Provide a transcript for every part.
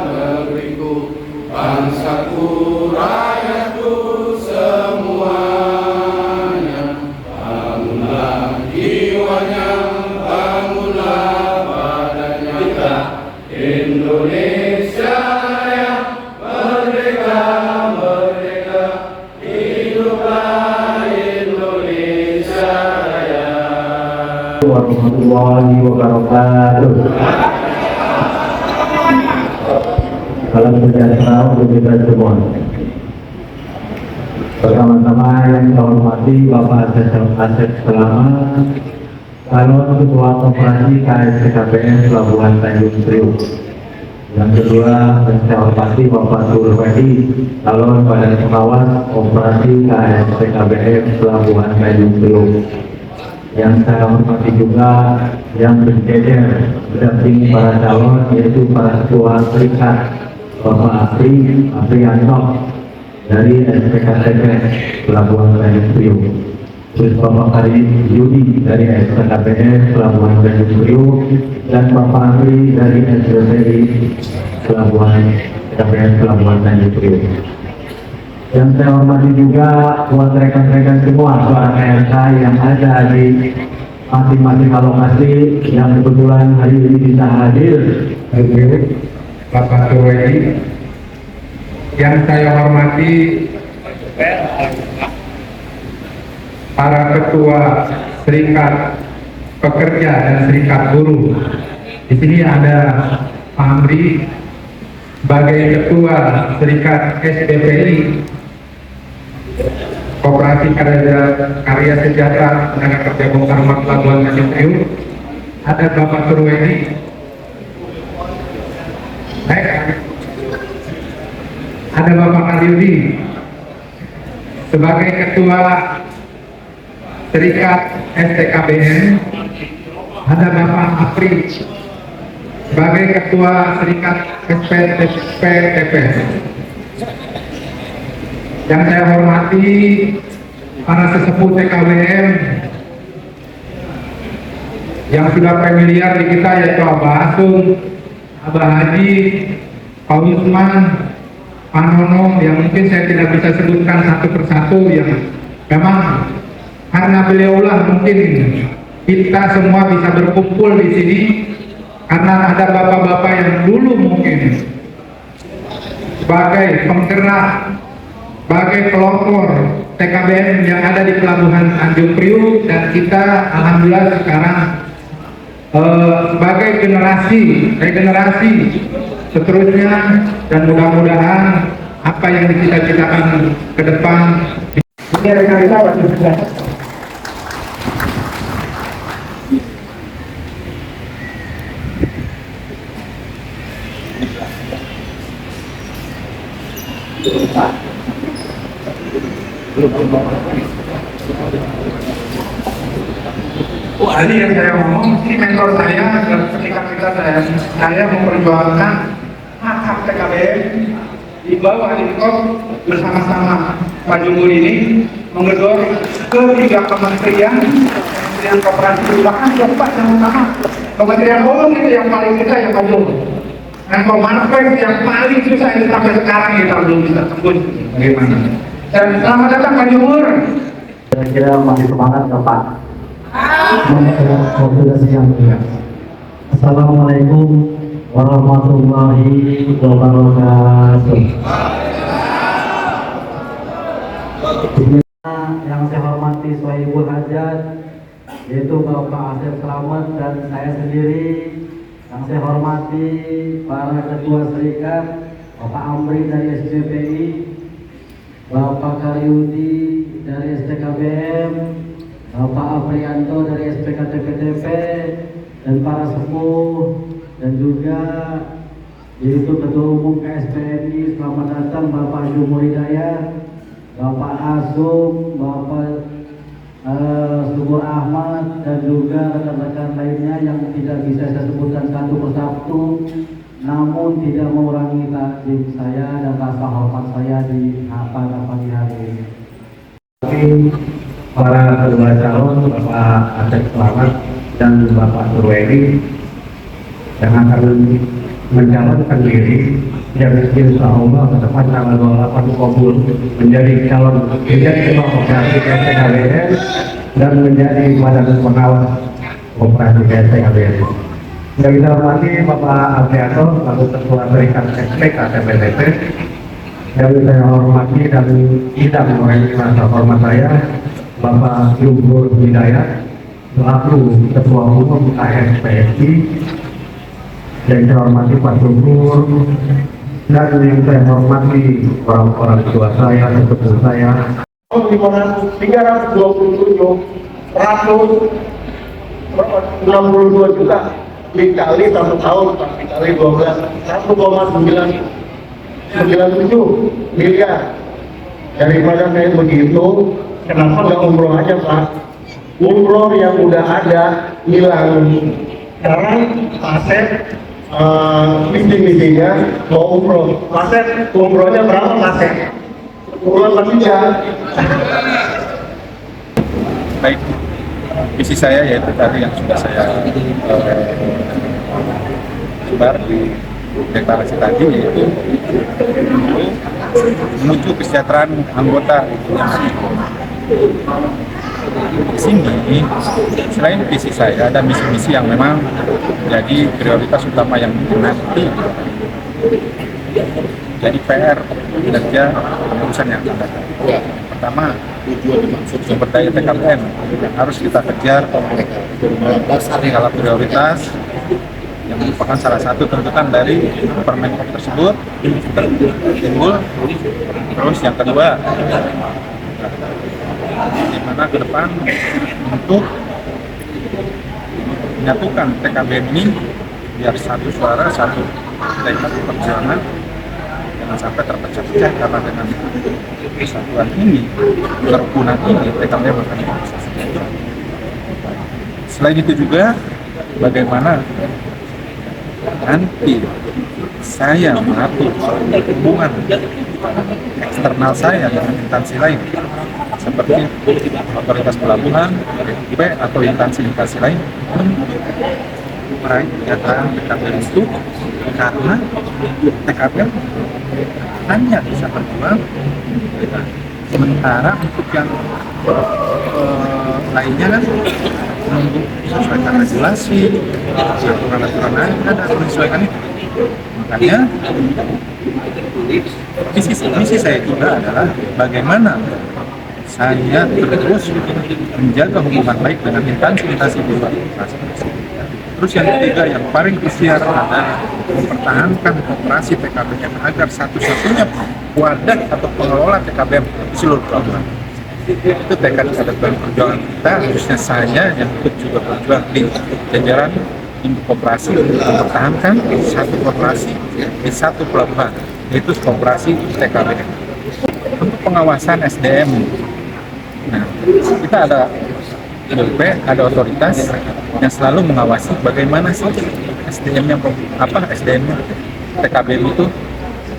negeriku, bangsaku, rakyatku semuanya. Bangunlah jiwanya, bangunlah badannya. Indonesia Raya, merdeka, merdeka, hiduplah Indonesia Raya. Warahmatullahi wabarakatuh. Salam sejahtera untuk kita semua. Pertama-tama yang saya hormati Bapak Asep Selamat, calon Ketua Operasi KSPKBM Pelabuhan Tanjung Priok. Yang kedua yang saya hormati Bapak Survedi, calon Badan Pengawas Operasi KSPKBM Pelabuhan Tanjung Priok. Yang saya hormati juga yang berjejer mendampingi para calon, yaitu para ketua serikat, Bapak Aprianto dari SPKTP Pelabuhan Tanjung Priok, terus Bapak Kari Yudi dari SPKBM Pelabuhan Tanjung Priok, dan Bapak Andri dari SPKBI Pelabuhan Tanjung Priok. Yang saya hormati juga buat rekan-rekan semua para RK yang ada di masing-masing lokasi yang kebetulan hari ini bisa hadir. Bapak Surwedi, yang saya hormati para ketua serikat pekerja dan serikat buruh. Di sini ada Pak Amri sebagai ketua serikat SBPI, Koperasi Karya Sejahtera Tenaga Kerja Bongkar Muat Pelabuhan Tanjung Priok. Ada Bapak Surwedi, ada Bapak Karyudi sebagai ketua serikat STKBN, ada Bapak Apri sebagai ketua serikat SPTP. Yang saya hormati para sesepuh TKBM yang sudah familiar di kita, yaitu Abah Asung, Abah Haji, Pak Usman, Pak Nono, yang mungkin saya tidak bisa sebutkan satu persatu, yang memang karena beliaulah mungkin kita semua bisa berkumpul di sini, karena ada bapak-bapak yang dulu mungkin sebagai penggerak, sebagai pelopor TKBM yang ada di Pelabuhan Tanjung Priok, dan kita alhamdulillah sekarang sebagai regenerasi seterusnya, dan mudah-mudahan apa yang dicita-citakan ke depan ini rekan kita waktu sudah. Tadi yang saya ngomong, ini mentor saya ketika saya memperjuangkan hak TKBM di bawah lingkup bersama-sama Pak Jumur ini menggedor ke 3 kementerian koperasi, bahkan keempat yang utama Kementerian Umum itu yang paling susah ya Pak Jumur, dan Komarfex yang paling susah itu sampai sekarang kita belum bisa tembus bagaimana. Dan selamat datang Pak Jumur. Kira-kira masih semangat nggak Pak? Assalamualaikum warahmatullahi wabarakatuh. Yang saya hormati Sohibul Hajat, yaitu Bapak Asep Selamat dan saya sendiri. Yang saya hormati para ketua serikat, Bapak Amri dari SBPI, Bapak Karyudi dari STKBM, Bapak Aprianto dari SPKTP, dan para sepuh, dan juga yaitu Ketua Umum KSPNI. Selamat datang Bapak Jumur Hidayat, Bapak Asum, Bapak Subur Ahmad, dan juga rekan-rekan lainnya yang tidak bisa saya sebutkan satu persatu, namun tidak mengurangi takdim saya dan rasa hormat saya di pada pagi hari ini. Para kedua calon, Bapak Asep Selamat dan Bapak Surwedi, yang akan mencalonkan diri dan insya Allah ke depan tanggal 28 kabul menjadi ketua operasi KBN dan menjadi badan pengawas operasi KBN. Yang kita hormati Bapak Alfianto, selaku Ketua Serikat SPK TPTP. Yang saya hormati dan tidak mengurangi rasa hormat saya, Bapak Yubur Hidayat, selaku Ketua Umum ASPSI. Yang saya hormati Pak Syukur, dan yang saya hormati orang-orang tua saya, sepupu saya. 362 juta dikali 1 tahun, dikali 12, 1,97 miliar. Daripada kayak begitu, kenapa nggak umroh aja Pak? Umroh yang udah ada hilang. Sekarang Asep misi-misinya mau umroh. Asep umrohnya berapa Asep? Umroh ketiga. Baik, visi saya yaitu tadi yang sudah saya sebar di deklarasi tadi, yaitu menuju kesejahteraan anggota yang ada di sini. Selain visi saya, ada misi-misi yang memang jadi prioritas utama yang nanti jadi PR kinerja urusan yang akan datang. Pertama, sumber daya TKBM yang harus kita kejar skala prioritas yang merupakan salah satu tuntutan dari Permenkop tersebut timbul. Terus yang kedua, di mana ke depan untuk menyatukan TKBM ini biar satu suara, satu tekad perjuangan, jangan sampai terpecah-pecah, karena dengan kesatuan ini, kerukunan ini, TKBM akan bisa. Selain itu juga bagaimana nanti saya mengatur hubungan eksternal saya dengan instansi lain seperti otoritas pelabuhan, BPP, atau instansi-instansi lain meraih kesejahteraan TKBM itu, karena TKBM hanya bisa berjuang, sementara untuk yang lainnya kan menunggu sesuaikan regulasi, aturan-aturan ada menyesuaikan itu. Makanya misi saya juga adalah bagaimana saya terus menjaga hubungan baik dengan instansi-instansi di luar operasi. Terus yang ketiga, yang paling krusial adalah mempertahankan operasi TKBM agar satu-satunya wadah atau pengelola TKBM di seluruh pelabuhan. Itu tekad perjuangan kita, khususnya saya yang ikut juga berjuang di jajaran induk koperasi untuk mempertahankan satu koperasi di satu pelabuhan, yaitu koperasi TKBM. Untuk pengawasan SDM, nah, kita ada BPP, ada otoritas yang selalu mengawasi bagaimana sih SDM-nya, SDM-nya TKBM itu,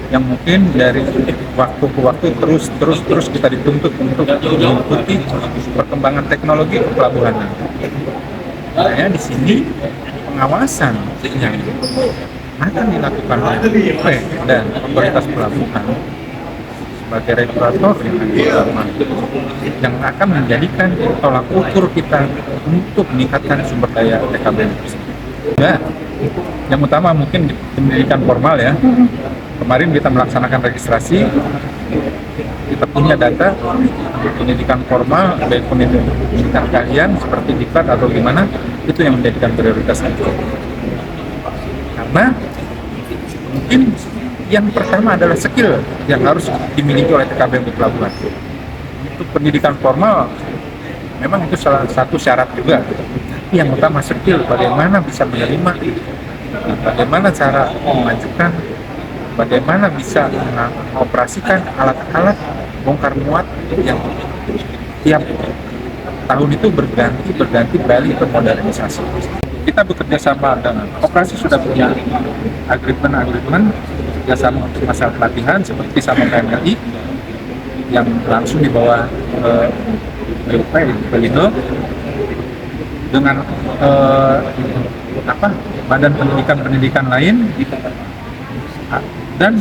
yang mungkin dari waktu ke waktu terus kita dituntut untuk mengikuti perkembangan teknologi pelabuhan. Nah, di sini pengawasan yang akan dilakukan oleh BPP dan otoritas pelabuhan sebagai regulator yang akan menjadikan tolak ukur kita untuk meningkatkan sumber daya TKBM tersebut. Nah, yang utama mungkin pendidikan formal ya. Kemarin kita melaksanakan registrasi, kita punya data pendidikan formal, baik pendidikan kalian seperti diklat atau gimana, itu yang menjadikan prioritas kita. Karena mungkin yang pertama adalah skill yang harus dimiliki oleh TKBM di pelabuhan. Untuk pendidikan formal memang itu salah satu syarat juga. Tapi yang utama skill, bagaimana bisa menerima, bagaimana cara memajukan, bagaimana bisa mengoperasikan alat-alat bongkar muat yang tiap tahun itu berganti balik bermodernisasi. Kita bekerja sama dengan operasi, sudah punya agreement kerjasama untuk masalah pelatihan seperti sama PMLI yang langsung di bawah Pelindo dengan badan pendidikan lain Dan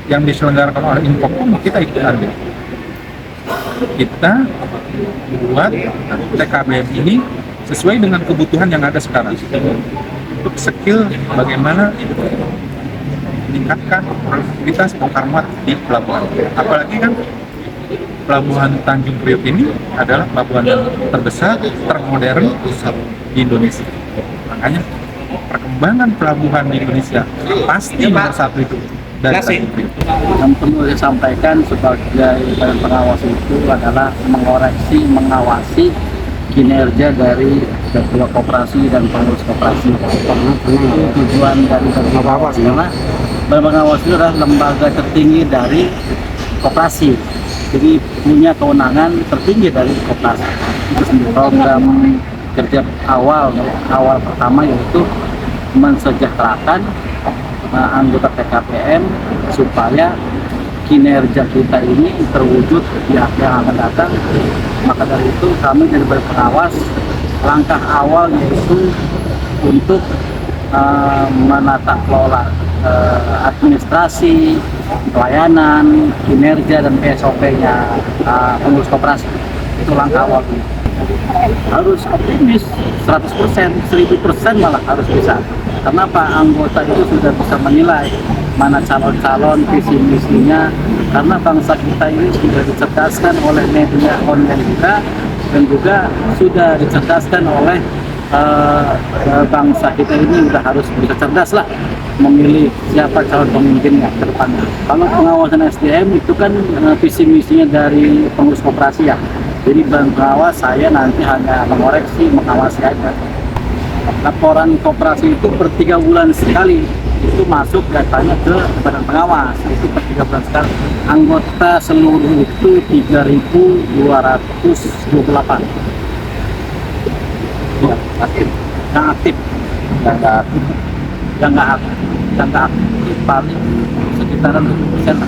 yang diselenggarakan oleh Info pun kita ikut ambil. Kita buat TKBM ini sesuai dengan kebutuhan yang ada sekarang. Untuk skill bagaimana meningkatkan produktivitas bongkar muat di pelabuhan. Apalagi kan pelabuhan Tanjung Priok ini adalah pelabuhan yang terbesar, termodern di Indonesia. Makanya perkembangan pelabuhan di Indonesia pasti nomor satu itu dari Tanjung Priok. Yang perlu saya sampaikan sebagai badan pengawas itu adalah mengoreksi, mengawasi kinerja dari ketua koperasi dan pengurus koperasi. Itu tujuan dari badan pengawas, karena badan pengawas itu adalah lembaga tertinggi dari koperasi. Jadi punya kewenangan tertinggi dari koperasi. Itu sendiri program kerja awal pertama yaitu mensejahterakan anggota TKPM supaya kinerja kita ini terwujud di akhir yang akan datang. Maka dari itu kami dari badan pengawas, langkah awal yaitu untuk menata kelola administrasi, pelayanan, kinerja dan SOP-nya pengurus koperasi. Itu langkah awal. Harus optimis 100%, 1000% malah harus bisa. Karena Pak anggota itu sudah bisa menilai mana calon-calon, visi misinya. Karena bangsa kita ini sudah dicerdaskan oleh media online juga, dan juga sudah dicerdaskan oleh bangsa kita ini udah harus bisa cerdas lah memilih siapa calon pemimpinnya ke depannya. Kalau pengawasan SDM itu kan visi misinya dari pengurus koperasi ya. Jadi badan pengawas saya nanti hanya mengoreksi, mengawasi aja. Laporan koperasi itu per 3 bulan sekali itu masuk datanya ke badan pengawas, itu per 3 bulan sekali. Anggota seluruh itu 3.228 ya, aktif. Yang aktif yang nggak aktif paling sekitaran 7% lah.